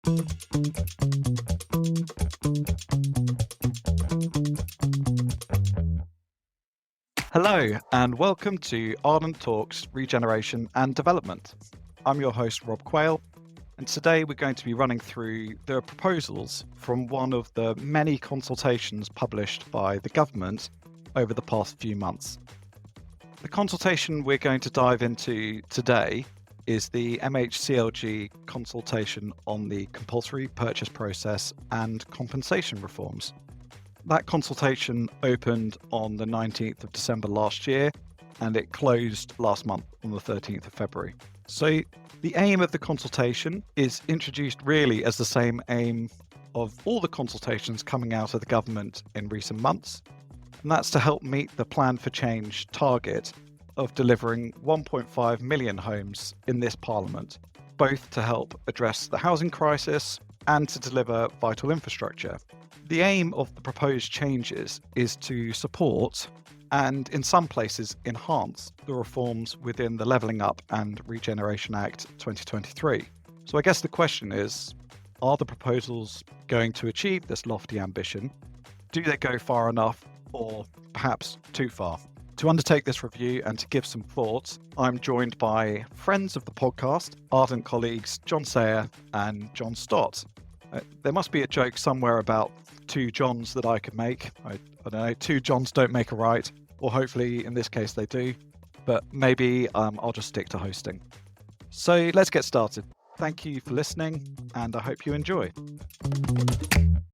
Hello, and welcome to Ardent Talks Regeneration and Development. I'm your host, Rob Quaile, and today we're going to be running through the proposals from one of the many consultations published by the government over the past few months. The consultation we're going to dive into today is the MHCLG Consultation on the Compulsory Purchase Process and Compensation Reforms. That consultation opened on the 19th of December last year, and it closed last month on the 13th of February. So the aim of the consultation is introduced really as the same aim of all the consultations coming out of the government in recent months, and that's to help meet the Plan for Change target of delivering 1.5 million homes in this Parliament, both to help address the housing crisis and to deliver vital infrastructure. The aim of the proposed changes is to support and, in some places, enhance the reforms within the Levelling Up and Regeneration Act 2023. So I guess the question is, are the proposals going to achieve this lofty ambition? Do they go far enough or perhaps too far? To undertake this review and to give some thoughts, I'm joined by friends of the podcast, Ardent colleagues John Sayer and John Stott. There must be a joke somewhere about two Johns that I could make. I don't know, two Johns don't make a right, or hopefully in this case they do, but maybe I'll just stick to hosting. So let's get started. Thank you for listening, and I hope you enjoy.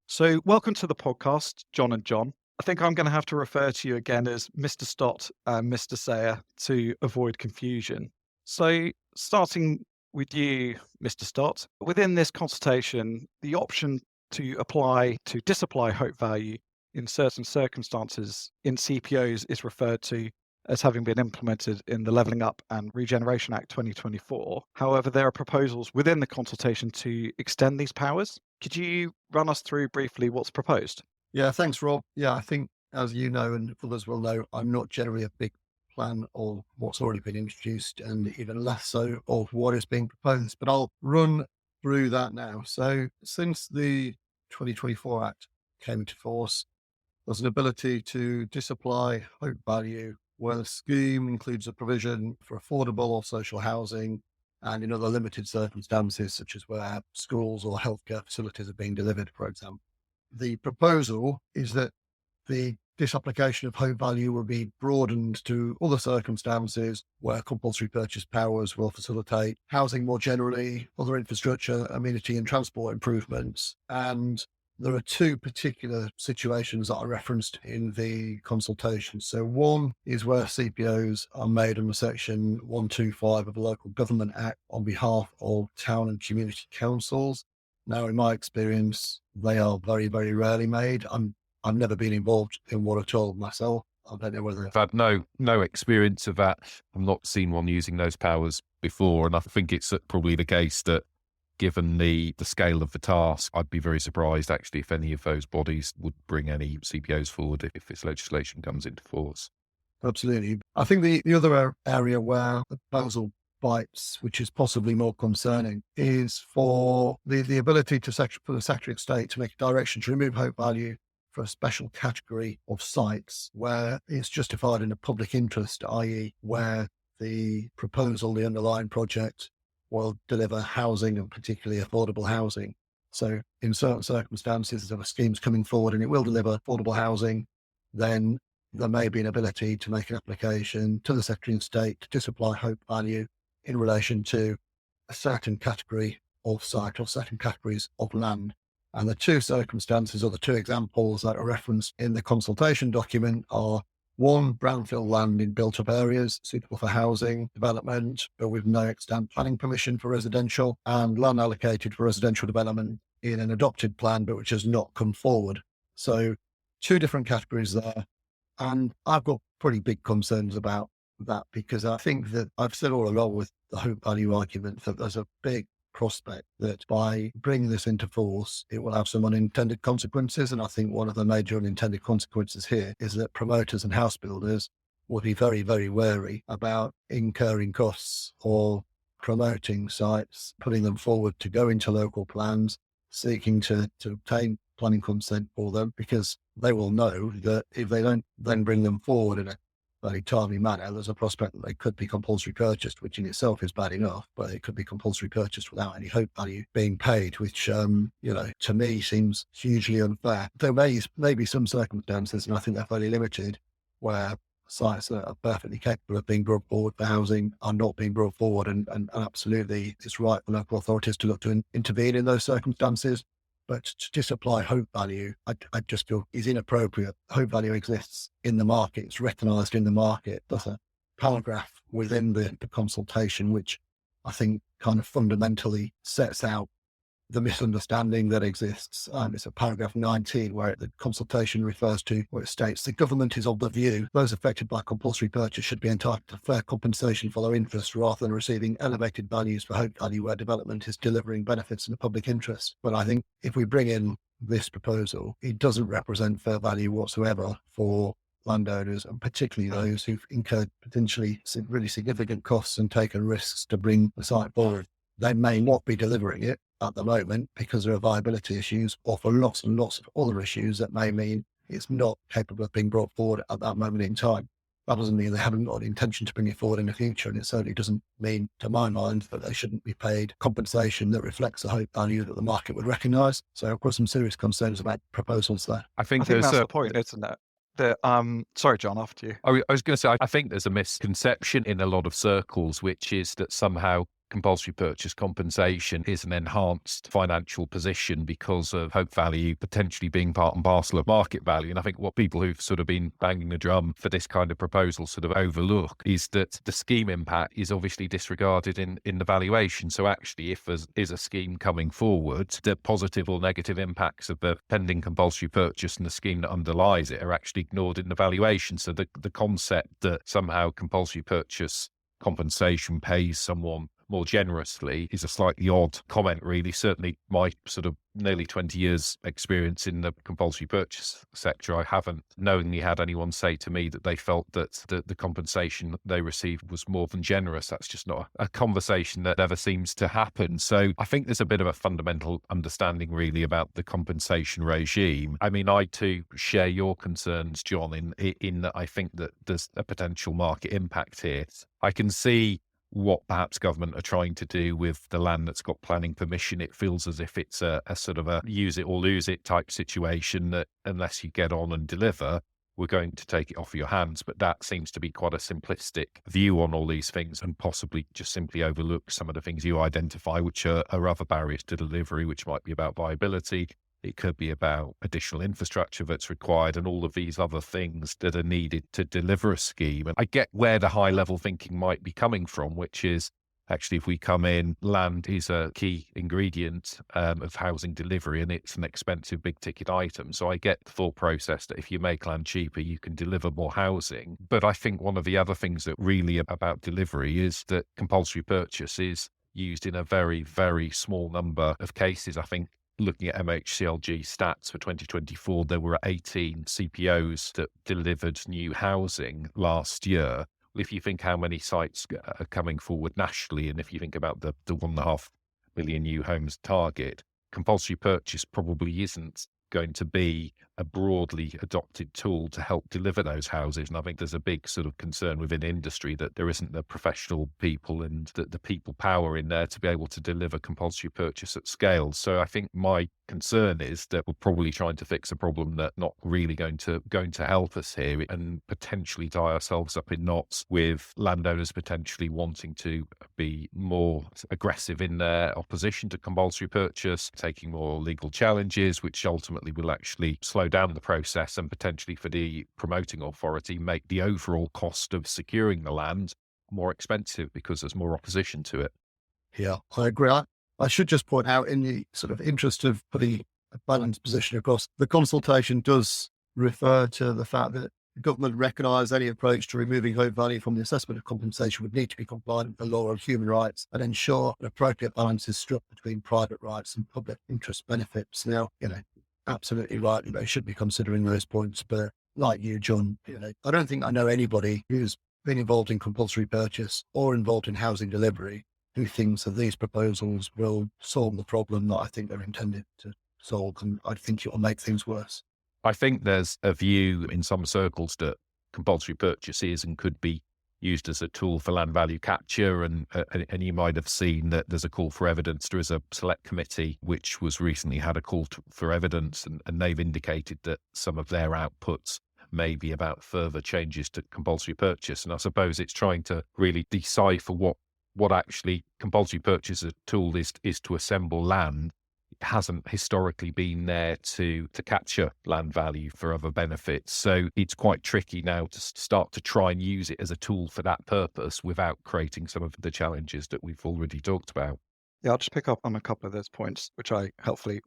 So welcome to the podcast, John and John. I think I'm going to have to refer to you again as Mr. Stott and Mr. Sayer to avoid confusion. So starting with you, Mr. Stott, within this consultation, the option to apply to disapply hope value in certain circumstances in CPOs is referred to as having been implemented in the Levelling Up and Regeneration Act 2024. However, there are proposals within the consultation to extend these powers. Could you run us through briefly what's proposed? Yeah, thanks, Rob. Yeah, I think, as you know, and others will know, I'm not generally a big fan of what's already been introduced, and even less so of what is being proposed. But I'll run through that now. So since the 2024 Act came into force, there's an ability to disapply hope value where the scheme includes a provision for affordable or social housing and in other limited circumstances, such as where schools or healthcare facilities are being delivered, for example. The proposal is that the disapplication of home value will be broadened to other circumstances where compulsory purchase powers will facilitate housing more generally, other infrastructure, amenity and transport improvements. And there are two particular situations that are referenced in the consultation. So one is where CPOs are made under Section 125 of the Local Government Act on behalf of town and community councils. Now, in my experience, they are very, very rarely made. I've never been involved in one at all myself. I don't know whether I've had no experience of that. I've not seen one using those powers before, and I think it's probably the case that given the scale of the task, I'd be very surprised actually if any of those bodies would bring any CPOs forward if this legislation comes into force. Absolutely. I think the other area where the proposal bites, which is possibly more concerning, is for the ability for the Secretary of State to make a direction to remove hope value for a special category of sites where it's justified in a public interest, i.e. where the proposal, the underlying project, will deliver housing and particularly affordable housing. So in certain circumstances, if a scheme's coming forward and it will deliver affordable housing, then there may be an ability to make an application to the Secretary of State to disapply hope value in relation to a certain category of site or certain categories of land. And the two circumstances or the two examples that are referenced in the consultation document are one, brownfield land in built-up areas suitable for housing development, but with no extant planning permission for residential, and land allocated for residential development in an adopted plan, but which has not come forward. So two different categories there. And I've got pretty big concerns about that because I think that I've said all along with the hope value argument that there's a big prospect that by bringing this into force, it will have some unintended consequences. And I think one of the major unintended consequences here is that promoters and house builders will be very, very wary about incurring costs or promoting sites, putting them forward to go into local plans, seeking to obtain planning consent for them, because they will know that if they don't then bring them forward in a very timely manner, there's a prospect that they could be compulsory purchased, which in itself is bad enough, but it could be compulsory purchased without any hope value being paid, which, to me seems hugely unfair. There may be some circumstances, and I think they're fairly limited, where sites that are perfectly capable of being brought forward for housing are not being brought forward, and absolutely it's right for local authorities to look to intervene in those circumstances. But to disapply hope value, I just feel is inappropriate. Hope value exists in the market. It's recognised in the market. There's a paragraph within the consultation, which I think kind of fundamentally sets out the misunderstanding that exists. It's a paragraph 19 where the consultation refers to, where it states the government is of the view those affected by compulsory purchase should be entitled to fair compensation for their interest rather than receiving elevated values for hope value where development is delivering benefits in the public interest. But I think if we bring in this proposal, it doesn't represent fair value whatsoever for landowners, and particularly those who've incurred potentially really significant costs and taken risks to bring the site forward. They may not be delivering it at the moment because there are viability issues, or for lots and lots of other issues that may mean it's not capable of being brought forward at that moment in time. That doesn't mean they haven't got an intention to bring it forward in the future, and it certainly doesn't mean, to my mind, that they shouldn't be paid compensation that reflects the hope value that the market would recognise. So I've got some serious concerns about proposals there. I think that's the point, isn't it? Sorry, John, after you. I was going to say, I think there's a misconception in a lot of circles, which is that somehow compulsory purchase compensation is an enhanced financial position because of hope value potentially being part and parcel of market value. And I think what people who've sort of been banging the drum for this kind of proposal sort of overlook is that the scheme impact is obviously disregarded in the valuation. So actually, if there is a scheme coming forward, the positive or negative impacts of the pending compulsory purchase and the scheme that underlies it are actually ignored in the valuation. So the concept that somehow compulsory purchase compensation pays someone more generously is a slightly odd comment, really. Certainly my sort of nearly 20 years experience in the compulsory purchase sector, I haven't knowingly had anyone say to me that they felt that the compensation they received was more than generous. That's just not a conversation that ever seems to happen. So I think there's a bit of a fundamental understanding really about the compensation regime. I mean, I too share your concerns, John, in that I think that there's a potential market impact here. I can see what perhaps government are trying to do with the land that's got planning permission. It feels as if it's a sort of a use it or lose it type situation, that unless you get on and deliver, we're going to take it off your hands. But that seems to be quite a simplistic view on all these things, and possibly just simply overlook some of the things you identify, which are other barriers to delivery, which might be about viability. It could be about additional infrastructure that's required and all of these other things that are needed to deliver a scheme. And I get where the high level thinking might be coming from, which is actually, if we come in, land is a key ingredient of housing delivery, and it's an expensive big ticket item. So I get the thought process that if you make land cheaper, you can deliver more housing. But I think one of the other things that really about delivery is that compulsory purchase is used in a very, very small number of cases. I think looking at MHCLG stats for 2024, there were 18 CPOs that delivered new housing last year. If you think how many sites are coming forward nationally, and if you think about the 1.5 million new homes target, compulsory purchase probably isn't going to be a broadly adopted tool to help deliver those houses. And I think there's a big sort of concern within industry that there isn't the professional people and the people power in there to be able to deliver compulsory purchase at scale. So I think my concern is that we're probably trying to fix a problem that's not really going to help us here, and potentially tie ourselves up in knots with landowners potentially wanting to be more aggressive in their opposition to compulsory purchase, taking more legal challenges, which ultimately will actually slow down the process and potentially, for the promoting authority, make the overall cost of securing the land more expensive because there's more opposition to it. Yeah, I agree. I should just point out, in the sort of interest of putting a balanced position across, the consultation does refer to the fact that the government recognise any approach to removing hope value from the assessment of compensation would need to be compliant with the law of human rights and ensure an appropriate balance is struck between private rights and public interest benefits. Now, absolutely right, they should be considering those points. But like you, John, I don't think I know anybody who's been involved in compulsory purchase or involved in housing delivery who thinks that these proposals will solve the problem that I think they're intended to solve, and I think it will make things worse. I think there's a view in some circles that compulsory purchase is and could be used as a tool for land value capture. And you might have seen that there's a call for evidence. There is a select committee which was recently had a call for evidence, and they've indicated that some of their outputs may be about further changes to compulsory purchase. And I suppose it's trying to really decipher what actually compulsory purchase as a tool is to assemble land. It hasn't historically been there to capture land value for other benefits. So it's quite tricky now to start to try and use it as a tool for that purpose without creating some of the challenges that we've already talked about. Yeah, I'll just pick up on a couple of those points, which I helpfully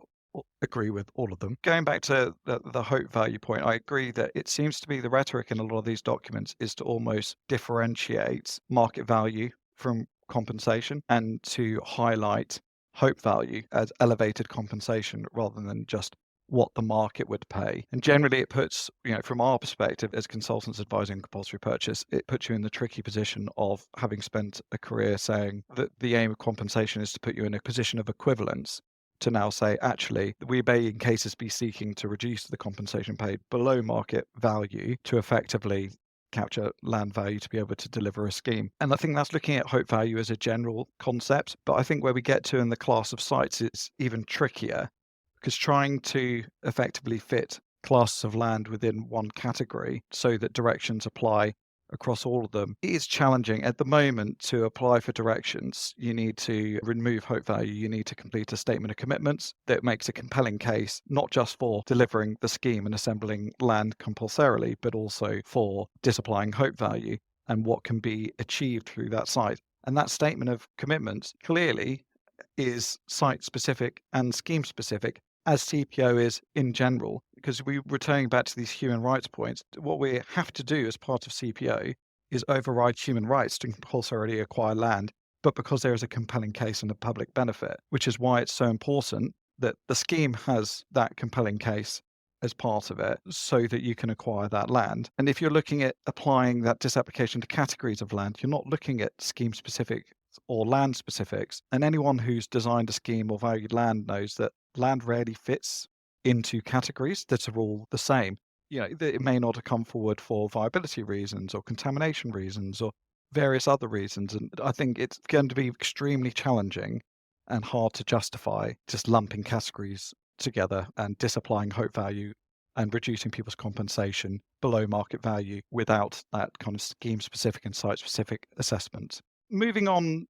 agree with all of them. Going back to the hope value point, I agree that it seems to be the rhetoric in a lot of these documents is to almost differentiate market value from compensation and to highlight hope value as elevated compensation rather than just what the market would pay. And generally it puts, from our perspective as consultants advising compulsory purchase, it puts you in the tricky position of having spent a career saying that the aim of compensation is to put you in a position of equivalence, to now say, actually, we may in cases be seeking to reduce the compensation paid below market value to effectively capture land value to be able to deliver a scheme. And I think that's looking at hope value as a general concept. But I think where we get to in the class of sites, it's even trickier, because trying to effectively fit classes of land within one category so that directions apply across all of them is challenging. At the moment, to apply for directions, you need to remove hope value. You need to complete a statement of commitments that makes a compelling case, not just for delivering the scheme and assembling land compulsorily, but also for disapplying hope value and what can be achieved through that site. And that statement of commitments clearly is site specific and scheme specific, as CPO is in general, because we're returning back to these human rights points. What we have to do as part of CPO is override human rights to compulsorily acquire land, but because there is a compelling case and a public benefit, which is why it's so important that the scheme has that compelling case as part of it so that you can acquire that land. And if you're looking at applying that disapplication to categories of land, you're not looking at scheme specific or land specifics. And anyone who's designed a scheme or valued land knows that land rarely fits into categories that are all the same. It may not have come forward for viability reasons or contamination reasons or various other reasons. And I think it's going to be extremely challenging and hard to justify just lumping categories together and disapplying hope value and reducing people's compensation below market value without that kind of scheme specific and site specific assessment. Moving on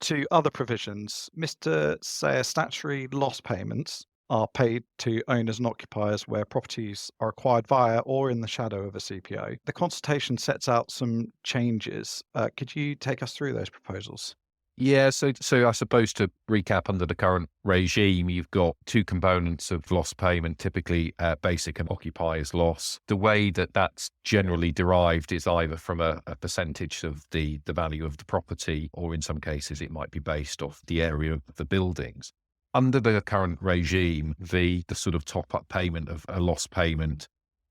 to other provisions, Mr. Sayer, statutory loss payments are paid to owners and occupiers where properties are acquired via or in the shadow of a CPO. The consultation sets out some changes. Could you take us through those proposals? Yeah, so I suppose to recap, under the current regime, you've got two components of loss payment, typically basic and occupier's loss. The way that that's generally derived is either from a percentage of the value of the property, or in some cases it might be based off the area of the buildings. Under the current regime, the sort of top-up payment of a loss payment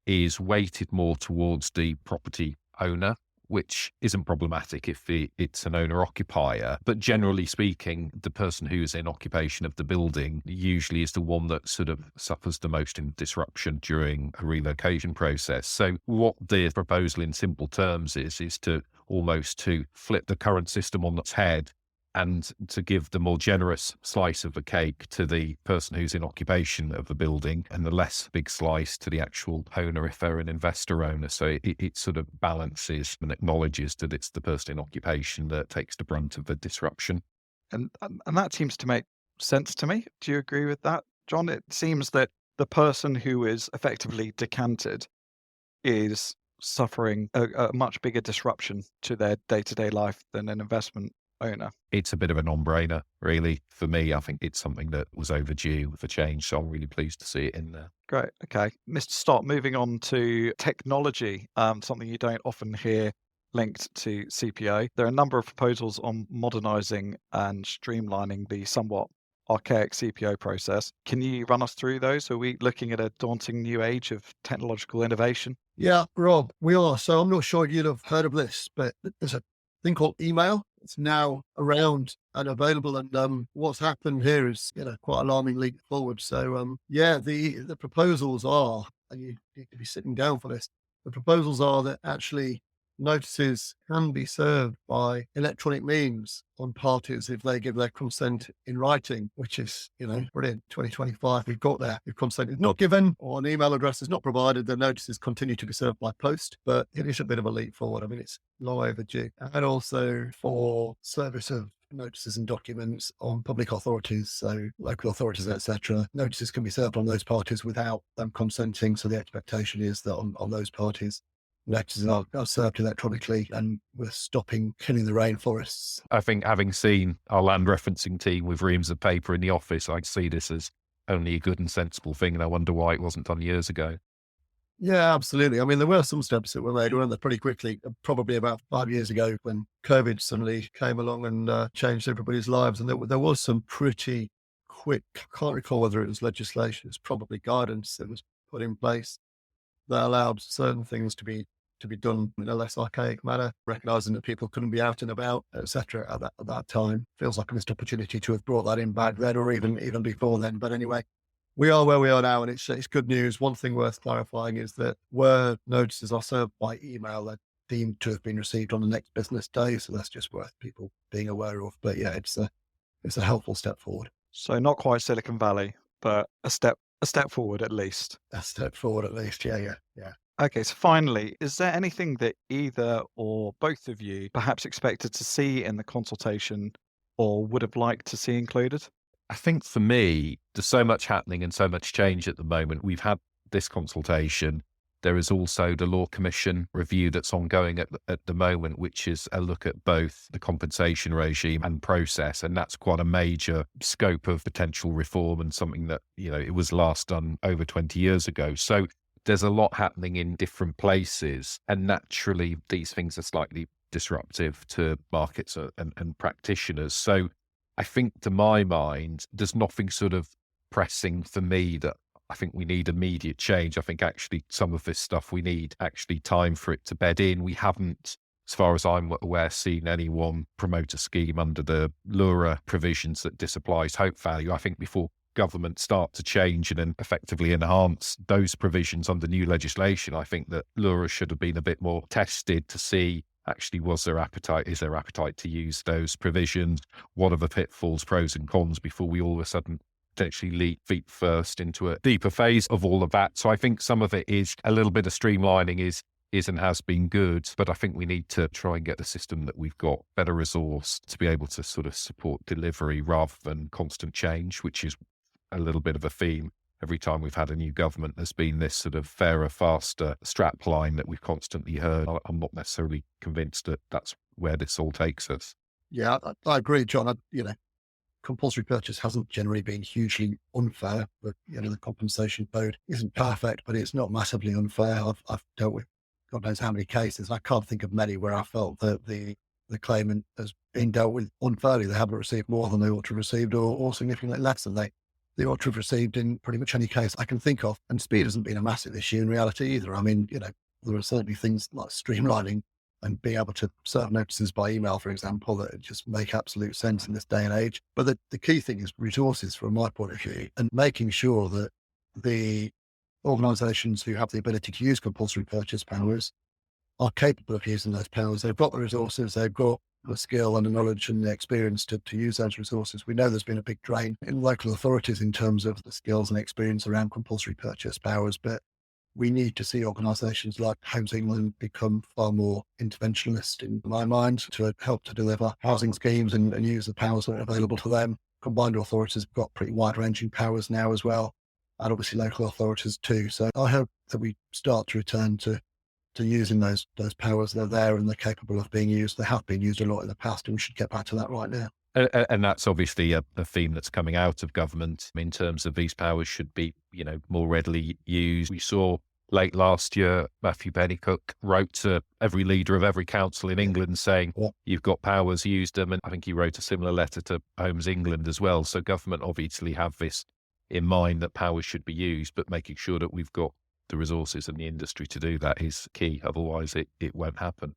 is weighted more towards the property owner, which isn't problematic if it's an owner-occupier. But generally speaking, the person who is in occupation of the building usually is the one that sort of suffers the most in disruption during a relocation process. So what the proposal in simple terms is to almost to flip the current system on its head and to give the more generous slice of the cake to the person who's in occupation of the building and the less big slice to the actual owner if they're an investor owner. So it sort of balances and acknowledges that it's the person in occupation that takes the brunt of the disruption. And that seems to make sense to me. Do you agree with that, John? It seems that the person who is effectively decanted is suffering a much bigger disruption to their day-to-day life than an investment owner. It's a bit of a non-brainer, really. For me, I think it's something that was overdue for change, so I'm really pleased to see it in there. Great. Okay. Mr. Stott, moving on to technology, something you don't often hear linked to CPO. There are a number of proposals on modernising and streamlining the somewhat archaic CPO process. Can you run us through those? Are we looking at a daunting new age of technological innovation? Yeah, Rob, we are. So I'm not sure you'd have heard of this, but there's a thing called email. it's now around and available. And what's happened here is, quite alarming leap forward. So, the proposals are, and you need to be sitting down for this, the proposals are that actually notices can be served by electronic means on parties if they give their consent in writing, which is, brilliant. 2025, we've got there. If consent is not given or an email address is not provided, the notices continue to be served by post, but it is a bit of a leap forward. I mean, it's long overdue. And also for service of notices and documents on public authorities, so local authorities, etc. Notices can be served on those parties without them consenting. So the expectation is that on those parties, notices are served electronically, and we're stopping killing the rainforests. I think having seen our land referencing team with reams of paper in the office, I see this as only a good and sensible thing, and I wonder why it wasn't done years ago. Yeah, absolutely. I mean, there were some steps that were made, weren't there, pretty quickly, probably about 5 years ago when COVID suddenly came along and changed everybody's lives. And there was some pretty quick, I can't recall whether it was legislation, it's probably guidance that was put in place that allowed certain things to be done in a less archaic manner, recognising that people couldn't be out and about, etc. At that time. Feels like a missed opportunity to have brought that in back then, or even before then. But anyway, we are where we are now, and it's good news. One thing worth clarifying is that where notices are served by email, they're deemed to have been received on the next business day. So that's just worth people being aware of. But yeah, it's a helpful step forward. So not quite Silicon Valley, but a step forward at least. A step forward at least. Yeah. Okay, so finally, is there anything that either or both of you perhaps expected to see in the consultation or would have liked to see included? I think for me, there's so much happening and so much change at the moment. We've had this consultation. There is also the Law Commission review that's ongoing at the moment, which is a look at both the compensation regime and process. And that's quite a major scope of potential reform, and something that, it was last done over 20 years ago. So there's a lot happening in different places. And naturally, these things are slightly disruptive to markets and practitioners. So I think, to my mind, there's nothing sort of pressing for me that I think we need immediate change. I think actually some of this stuff, we need actually time for it to bed in. We haven't, as far as I'm aware, seen anyone promote a scheme under the LURA provisions that disapplies hope value. I think before government start to change and then effectively enhance those provisions under new legislation, I think that LURA should have been a bit more tested to see actually is there appetite to use those provisions? What are the pitfalls, pros and cons, before we all of a sudden potentially leap feet first into a deeper phase of all of that. So I think some of it is a little bit of streamlining is and has been good, but I think we need to try and get the system that we've got better resourced to be able to sort of support delivery rather than constant change, which is a little bit of a theme. Every time we've had a new government, there's been this sort of fairer, faster strap line that we've constantly heard. I'm not necessarily convinced that that's where this all takes us. Yeah, I agree, John. Compulsory purchase hasn't generally been hugely unfair, but the compensation code isn't perfect, but it's not massively unfair. I've dealt with God knows how many cases. I can't think of many where I felt that the claimant has been dealt with unfairly. They haven't received more than they ought to have received, or significantly less than they ought to have received in pretty much any case I can think of. And speed hasn't been a massive issue in reality either. I mean, there are certainly things like streamlining and being able to serve notices by email, for example, that just make absolute sense in this day and age. But the key thing is resources from my point of view, and making sure that the organisations who have the ability to use compulsory purchase powers are capable of using those powers. They've got the resources, they've got the skill and the knowledge and the experience to use those resources. We know there's been a big drain in local authorities in terms of the skills and experience around compulsory purchase powers, but we need to see organisations like Homes England become far more interventionist, in my mind, to help to deliver housing schemes and use the powers that are available to them. Combined authorities have got pretty wide-ranging powers now as well, and obviously local authorities too. So I hope that we start to return to using those powers. They're there and they're capable of being used. They have been used a lot in the past, and we should get back to that right now. And that's obviously a theme that's coming out of government in terms of these powers should be, more readily used. We saw late last year, Matthew Pennycook wrote to every leader of every council in England saying, you've got powers, use them. And I think he wrote a similar letter to Homes England as well. So government obviously have this in mind, that powers should be used, but making sure that we've got the resources and the industry to do that is key. Otherwise, it won't happen.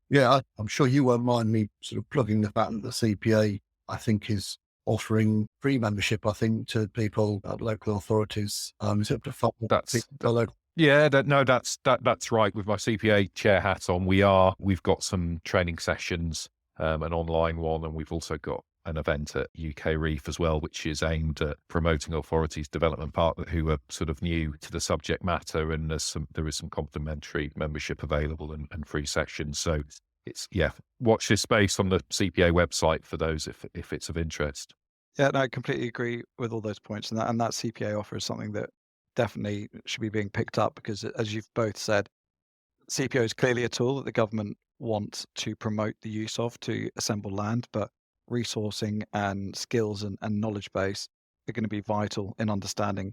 Yeah, I'm sure you won't mind me sort of plugging the fact that the CPA, I think, is offering free membership, I think, to people at local authorities. Is it up to That's local? Yeah, that's right. With my CPA chair hat on, we've got some training sessions, an online one, and we've also got an event at UK Reef as well, which is aimed at promoting authorities' development partner who are sort of new to the subject matter, and there is some complimentary membership available and free sessions. So watch this space on the CPA website for those if it's of interest. Yeah, no, I completely agree with all those points, and that CPA offer is something that definitely should be being picked up because, as you've both said, CPO is clearly a tool that the government wants to promote the use of to assemble land, but resourcing and skills and knowledge base are going to be vital in understanding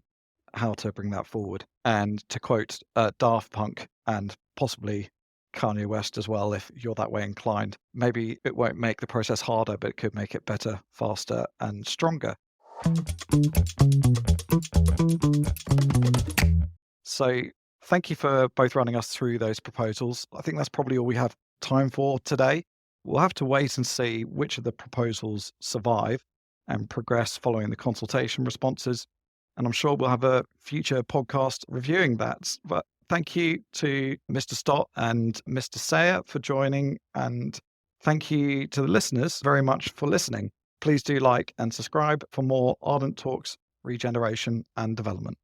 how to bring that forward. And to quote Daft Punk and possibly Kanye West as well, if you're that way inclined, maybe it won't make the process harder, but it could make it better, faster, and stronger. So thank you for both running us through those proposals. I think that's probably all we have time for today. We'll have to wait and see which of the proposals survive and progress following the consultation responses. And I'm sure we'll have a future podcast reviewing that. But thank you to Mr. Stott and Mr. Sayer for joining. And thank you to the listeners very much for listening. Please do like and subscribe for more Ardent Talks, Regeneration and Development.